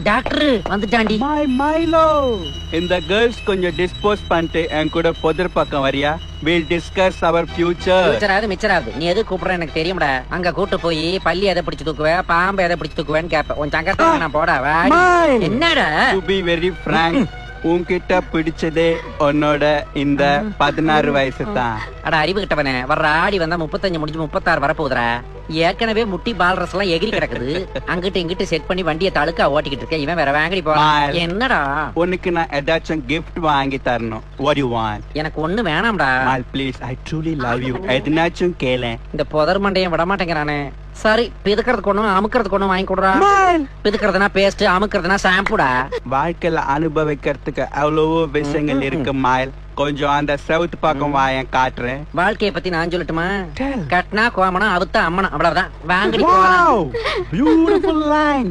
Doctor வந்துட்டாண்டி. மைலோ இந்த கேர்ள்ஸ் கொஞ்சம் டிஸ்போஸ் பண்ணிட்டு என் கூட பொதர் பக்கம் வரியா? Will discuss our future. மிச்சராது மிச்சராது நீ எது கூப்பிடுற எனக்கு தெரியும்டா. அங்க கூட்டு போய் பள்ளி எதை பிடிச்சு தூக்குவ, பாம்பு எதை பிடிச்சு தூக்குவேன்னு கேப்ப. உன் சங்கத்தை நான் போடா. என்னடா டு பி வெரி frank, உன்கிட்ட பிடிச்சதே உன்னோட இந்த 16 வயசு தான். அட அறிவு கிட்டவனே, வர்ற ஆடி வந்தா 35 முடிஞ்சு 36 வரப்போகுதுரா. ஏற்கனவே முட்டி பால்ரஸ் எல்லாம் எகிரி கிடக்குது. அங்கிட்டு இங்கிட்டு செட் பண்ணி வண்டியை தழுக்கா ஓட்டிக்கிட்டு இருக்கேன். இவன் வேற வாங்கடி போறான். என்னடா உனக்கு நான் ஏதாச்சும் gift வாங்கி தரணும். What do you want? எனக்கு ஒண்ணு வேணாம்டா. Mal please, I truly love you. எதுனாச்சும் கேளேன். இந்த புதர் மண்டையும் விட மாட்டேங்கிறானே. சரி, பிதுக்கிறதுக்கு ஒண்ணும் அமுக்கிறதுக்கு ஒண்ணும் வாங்கி கொடுறா. பிதுக்கிறதுனா பேஸ்ட், அமுக்கிறதுனா ஷாம்புடா. வாழ்க்கையில அனுபவிக்கிறதுக்கு அவ்வளவோ விஷயங்கள் இருக்கு மால். கொஞ்சம் அந்த சவுத் பக்கம் வாயன் காட்டுறேன். வாழ்க்கைய பத்தி நான் சொல்லட்டுமா? கட்னா கோமனா அவுத்தா அம்மனா, அவ்வளவுதான். வாங்கடி போலாம். Beautiful line.